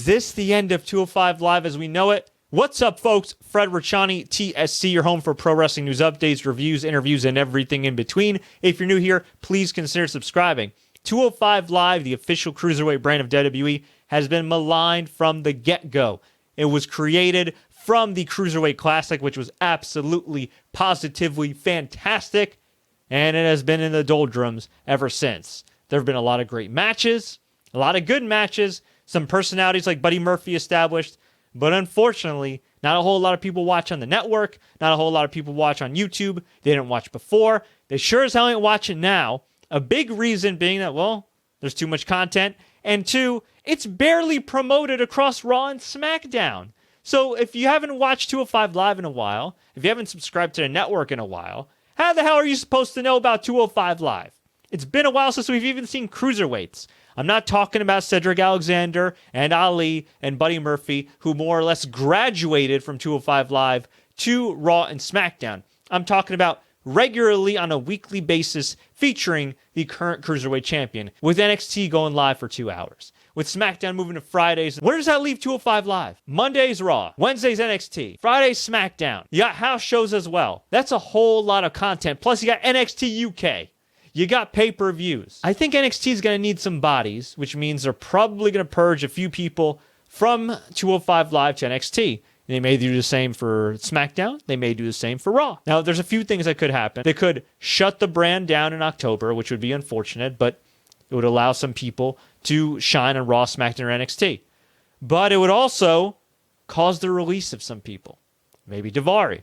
Is this the end of 205 Live as we know it? What's up, folks? Fred Richani, TSC, your home for pro wrestling news updates, reviews, interviews, and everything in between. If you're new here, please consider subscribing. 205 Live, the official cruiserweight brand of WWE, has been maligned from the get-go. It was created from the Cruiserweight Classic, which was absolutely, positively fantastic, and it has been in the doldrums ever since. There have been a lot of great matches, a lot of good matches, some personalities like Buddy Murphy established, but unfortunately, not a whole lot of people watch on the network, not a whole lot of people watch on YouTube. They didn't watch before. They sure as hell ain't watching now. A big reason being that, well, there's too much content, and two, it's barely promoted across Raw and SmackDown. So if you haven't watched 205 Live in a while, if you haven't subscribed to the network in a while, how the hell are you supposed to know about 205 Live? It's been a while since we've even seen cruiserweights. I'm not talking about Cedric Alexander and Ali and Buddy Murphy, who more or less graduated from 205 Live to Raw and SmackDown. I'm talking about regularly on a weekly basis featuring the current Cruiserweight champion, with NXT going live for 2 hours, with SmackDown moving to Fridays. Where does that leave 205 Live? Mondays Raw, Wednesdays NXT, Fridays SmackDown. You got house shows as well. That's a whole lot of content. Plus you got NXT UK. You got pay-per-views. I think NXT is going to need some bodies, which means they're probably going to purge a few people from 205 Live to NXT. They may do the same for SmackDown. They may do the same for Raw. Now, there's a few things that could happen. They could shut the brand down in October, which would be unfortunate, but it would allow some people to shine on Raw, SmackDown, or NXT. But it would also cause the release of some people. Maybe Daivari.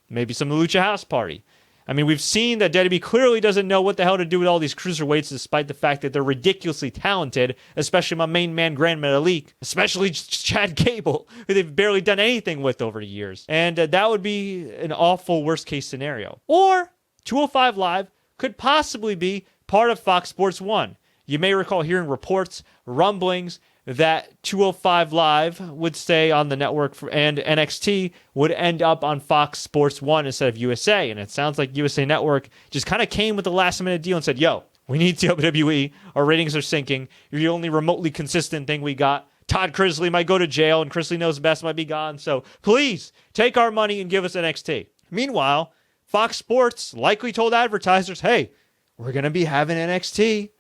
Maybe some Lucha House Party. I mean, we've seen that WWE clearly doesn't know what the hell to do with all these cruiserweights, despite the fact that they're ridiculously talented, especially my main man, Grand Metalik, especially Chad Gable, who they've barely done anything with over the years. And that would be an awful worst-case scenario. Or 205 Live could possibly be part of Fox Sports 1. You may recall hearing reports, rumblings, that 205 Live would stay on the network and NXT would end up on Fox Sports 1 instead of USA. And it sounds like USA Network just kind of came with a last-minute deal and said, yo, we need WWE. Our ratings are sinking. You're the only remotely consistent thing we got. Todd Crisley might go to jail, and Crisley Knows Best might be gone. So please take our money and give us NXT. Meanwhile, Fox Sports likely told advertisers, hey, we're going to be having NXT.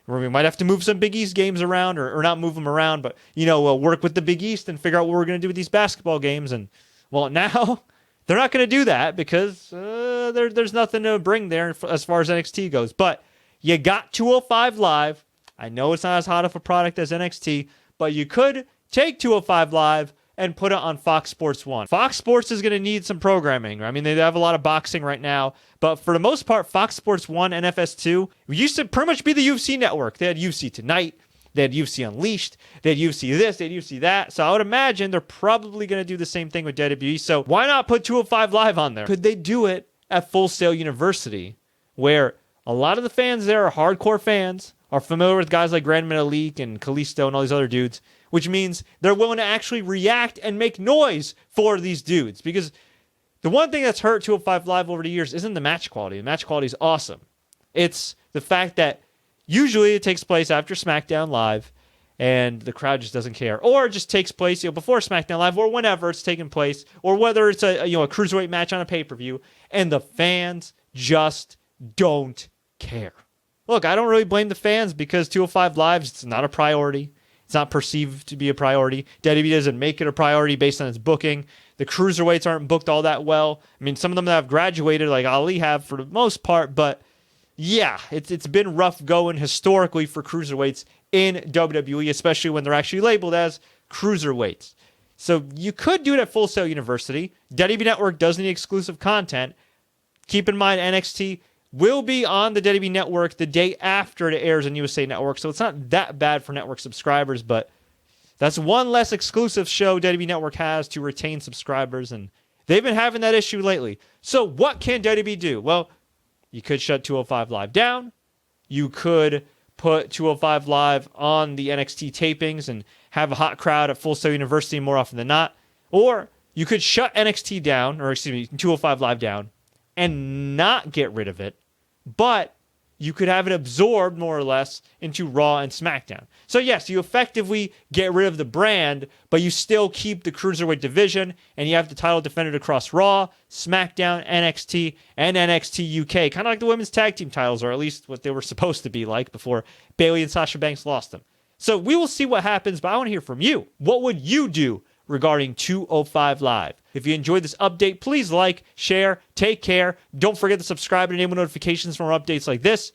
We might have to move some Big East games around, or not move them around, but, work with the Big East and figure out what we're going to do with these basketball games. And, well, now they're not going to do that because there's nothing to bring there as far as NXT goes. But you got 205 Live. I know it's not as hot of a product as NXT, but you could take 205 Live and put it on Fox Sports 1. Fox Sports is going to need some programming. I mean, they have a lot of boxing right now, but for the most part, Fox Sports 1 and FS2 used to pretty much be the UFC network. They had UFC Tonight, they had UFC Unleashed, they had UFC this, they had UFC that. So I would imagine they're probably going to do the same thing with WWE. So why not put 205 Live on there? Could they do it at Full Sail University, where a lot of the fans there are hardcore fans, are familiar with guys like Grand Metalik and Kalisto and all these other dudes, which means they're willing to actually react and make noise for these dudes. Because the one thing that's hurt 205 Live over the years isn't the match quality. The match quality is awesome. It's the fact that usually it takes place after SmackDown Live and the crowd just doesn't care. Or it just takes place before SmackDown Live or whenever it's taking place, or whether it's a cruiserweight match on a pay-per-view, and the fans just don't care. Look, I don't really blame the fans because 205 Live, it's not a priority. It's not perceived to be a priority. WWE doesn't make it a priority based on its booking. The cruiserweights aren't booked all that well. I mean, some of them that have graduated, like Ali have for the most part, but yeah, it's been rough going historically for cruiserweights in WWE, especially when they're actually labeled as cruiserweights. So you could do it at Full Sail University. WWE Network does need exclusive content. Keep in mind, NXT will be on the WWE Network the day after it airs on USA Network, so it's not that bad for network subscribers, but that's one less exclusive show WWE Network has to retain subscribers, and they've been having that issue lately. So what can WWE do? Well, you could shut 205 Live down. You could put 205 Live on the NXT tapings and have a hot crowd at Full Sail University more often than not. Or you could shut NXT down, or 205 Live down, and not get rid of it, but you could have it absorbed more or less into Raw and SmackDown. So yes, you effectively get rid of the brand, but you still keep the Cruiserweight division, and you have the title defended across Raw, SmackDown, NXT, and NXT UK. Kind of like the women's tag team titles, or at least what they were supposed to be like before Bayley and Sasha Banks lost them. So we will see what happens, but I want to hear from you. What would you do regarding 205 Live? If you enjoyed this update, please like, share, take care. Don't forget to subscribe and enable notifications for more updates like this.